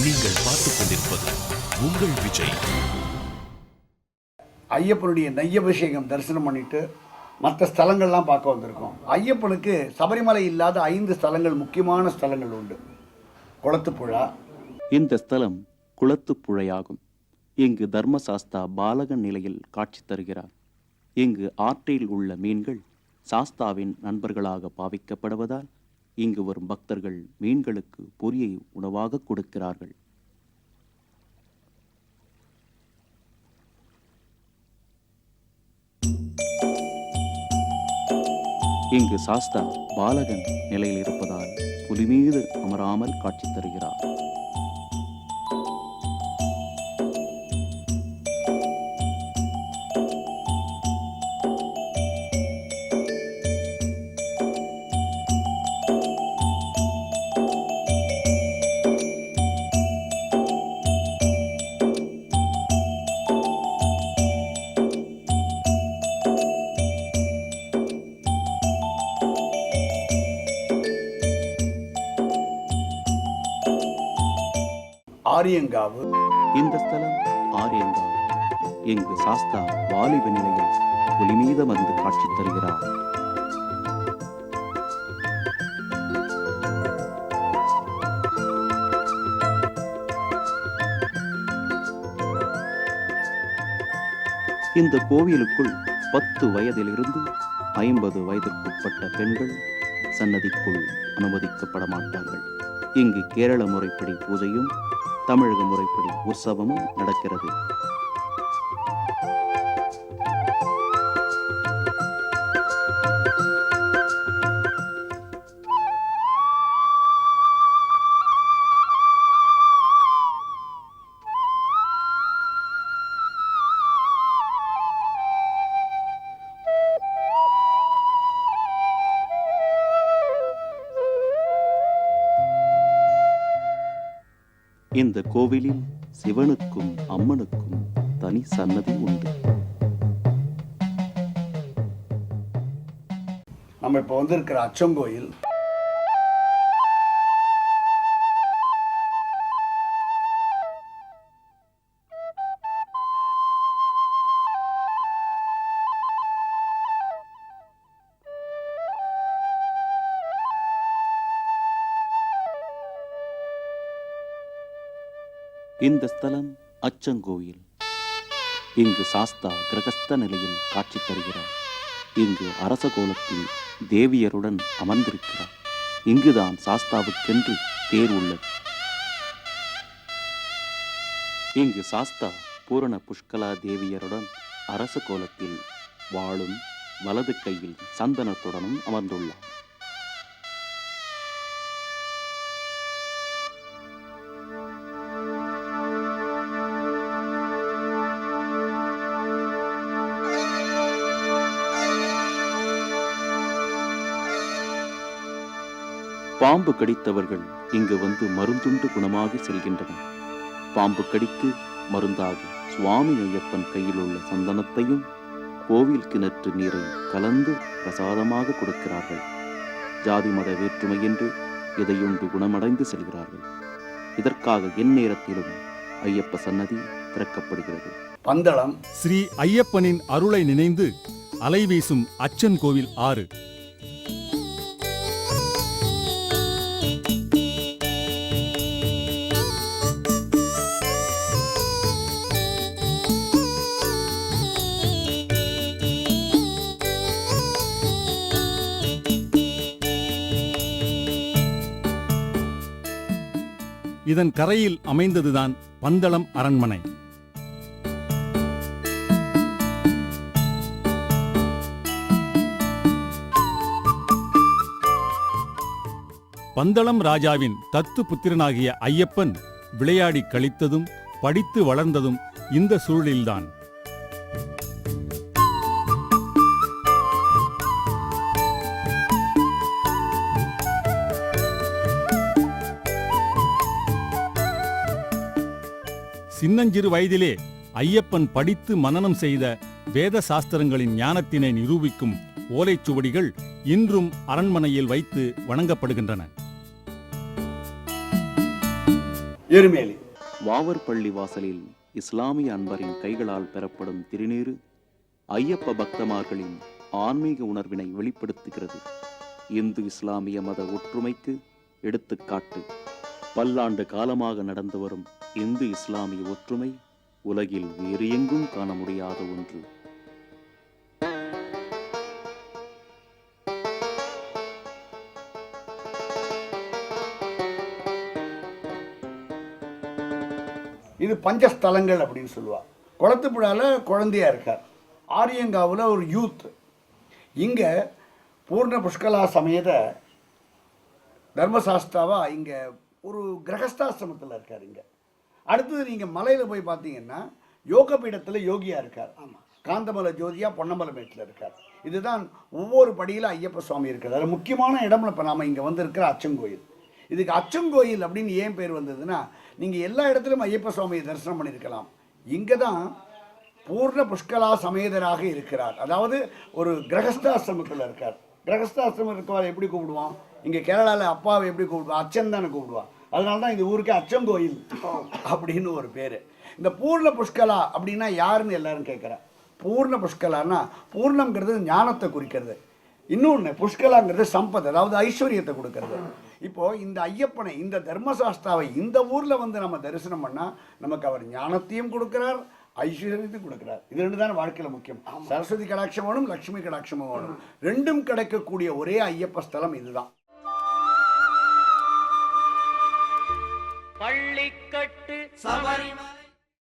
நீங்கள் பார்த்துக் கொண்டிருப்பது உங்கள் விஜய். ஐயப்பனுடைய நெய்யபிஷேகம் தரிசனம் பண்ணிட்டு மற்ற ஸ்தலங்கள்லாம் பார்க்க வந்திருக்கோம். ஐயப்பனுக்கு சபரிமலை இல்லாத 5 ஸ்தலங்கள், முக்கியமான ஸ்தலங்கள் உண்டு. குளத்துப்புழா. இந்த ஸ்தலம் குளத்துப்புழையாகும். இங்கு தர்மசாஸ்தா பாலகன் நிலையில் காட்சி தருகிறார். இங்கு ஆற்றில் உள்ள மீன்கள் சாஸ்தாவின் நண்பர்களாக பாவிக்கப்படுவதால் இங்கு வரும் பக்தர்கள் மீன்களுக்கு பொரியை உணவாக கொடுக்கிறார்கள். இங்கு சாஸ்தா பாலகன் நிலையில் இருப்பதால் புலி மீது அமராமல் காட்சி தருகிறார். ஆரியங்காவு. இந்த ஸ்தலம் ஆரியங்காவு. இங்கு சாஸ்தா வாலிப நிலையில் புலி மீது வந்து காட்சி தருகிறார். இந்த கோவிலுக்குள் 10 வயதிலிருந்து 50 வயதிற்குட்பட்ட பெண்கள் சன்னதிக்குள் அனுமதிக்கப்பட மாட்டார்கள். இங்கு கேரள முறைப்படி பூஜையும் தமிழக முறைப்படி உற்சவமும் நடக்கிறது. இந்த கோவிலில் சிவனுக்கும் அம்மனுக்கும் தனி சன்னதி உண்டு. நம்ம இப்போ வந்திருக்கிற அச்சங்கோயில். இந்த ஸ்தலம் அச்சங்கோயில். இங்கு சாஸ்தா கிரகஸ்த நிலையில் காட்சி தருகிறார். இங்கு அரச கோலத்தில் தேவியருடன் அமர்ந்திருக்கிறார். இங்குதான் சாஸ்தாவுக்கென்று தேர் உள்ளது. இங்கு சாஸ்தா பூரண புஷ்கலா தேவியருடன் அரச கோலத்தில் வாளும் வலது கையில் சந்தனத்துடனும் அமர்ந்துள்ளார். பாம்பு கடித்தவர்கள் இங்கு வந்து மருந்துண்டு குணமாகி செல்கின்றனர். பாம்பு கடிக்கு மருந்தாக சுவாமி ஐயப்பன் கையில் உள்ள சந்தனத்தையும் கோவில் கிணற்று நீரை கலந்து பிரசாதமாக கொடுக்கிறார்கள். ஜாதி மத வேற்றுமையின்றி இதையுண்டு குணமடைந்து செல்கிறார்கள். இதற்காக எந்நேரத்திலும் ஐயப்ப சன்னதி திறக்கப்படுகிறது. பந்தளம். ஸ்ரீ ஐயப்பனின் அருளை நினைந்து அலைவீசும் அச்சன் கோவில் ஆறு. இதன் கரையில் அமைந்ததுதான் பந்தளம் அரண்மனை. பந்தளம் ராஜாவின் தத்து புத்திரனாகிய ஐயப்பன் விளையாடி கழித்ததும் படித்து வளர்ந்ததும் இந்த சூழலில்தான். சின்னஞ்சிறு வயதிலே ஐயப்பன் படித்து மனனம் செய்த வேத சாஸ்திரங்களின் ஞானத்தினை நிரூபிக்கும் ஓலைச்சுவடிகள் இன்றும் அரண்மனையில் வைத்து வணங்கப்படுகின்றன. எருமேலி. வாவர் பள்ளி வாசலில் இஸ்லாமிய அன்பரின் கைகளால் பெறப்படும் திருநீறு ஐயப்ப பக்தமார்களின் ஆன்மீக உணர்வினை வெளிப்படுத்துகிறது. இந்து இஸ்லாமிய மத ஒற்றுமைக்கு எடுத்துக்காட்டு. பல்லாண்டு காலமாக நடந்து வரும் இந்து இஸ்லாமிய ஒற்றுமை உலகில் வேறு எங்கும் காண முடியாத ஒன்று. இது பஞ்சஸ்தலங்கள் அப்படின்னு சொல்லுவா. குளத்துப்புழால குழந்தையா இருக்கார். ஆரியங்காவில் ஒரு யூத். இங்கே பூர்ண புஷ்கலா சமேத தர்மசாஸ்தாவா இங்கே ஒரு கிரகஸ்தாசிரமத்தில் இருக்கார். இங்கே அடுத்தது நீங்கள் மலையில் போய் பார்த்தீங்கன்னா யோக பீடத்தில் யோகியா இருக்கார். ஆமாம், காந்தமலை ஜோதியா பொன்னமலைமேட்டில் இருக்கார். இதுதான் ஒவ்வொரு படியில் ஐயப்ப சுவாமி இருக்கார். அதில் முக்கியமான இடம்ல இப்போ நாம் இங்கே வந்திருக்கிற அச்சங்கோயில். இதுக்கு அச்சங்கோயில் அப்படின்னு ஏன் பேர் வந்ததுன்னா, நீங்கள் எல்லா இடத்துலையும் ஐயப்ப சுவாமியை தரிசனம் பண்ணியிருக்கலாம். இங்கே தான் பூர்ண புஷ்கலா சமேதராக இருக்கிறார். அதாவது ஒரு கிரகஸ்தாசிரமத்தில் இருக்கார். கிரகஸ்தாசிரமம் இருக்கவாறு எப்படி கூப்பிடுவான்? இங்கே கேரளாவில் அப்பாவை எப்படி கூப்பிடுவான்? அச்சன் தானே கூப்பிடுவான். அதனால தான் இந்த ஊருக்கு அச்சங்கோயில் அப்படின்னு ஒரு பேர். இந்த பூர்ண புஷ்கலா அப்படின்னா யாருன்னு எல்லாரும் கேட்குறா. பூர்ண புஷ்கலான்னா பூர்ணம்ங்கிறது ஞானத்தை குறிக்கிறது. இன்னொன்று புஷ்கலாங்கிறது சம்பத், அதாவது ஐஸ்வர்யத்தை கொடுக்கறது. இப்போது இந்த ஐயப்பனை, இந்த தர்மசாஸ்தாவை இந்த ஊரில் வந்து நம்ம தரிசனம் பண்ணால் நமக்கு அவர் ஞானத்தையும் கொடுக்குறார், ஐஸ்வர்யத்தையும் கொடுக்குறார். இது ரெண்டு தானே வாழ்க்கையில் முக்கியம். சரஸ்வதி கடாட்சம் வேணும், லட்சுமி கடாட்சமும் வேணும். ரெண்டும் கிடைக்கக்கூடிய ஒரே ஐயப்ப ஸ்தலம் இதுதான்.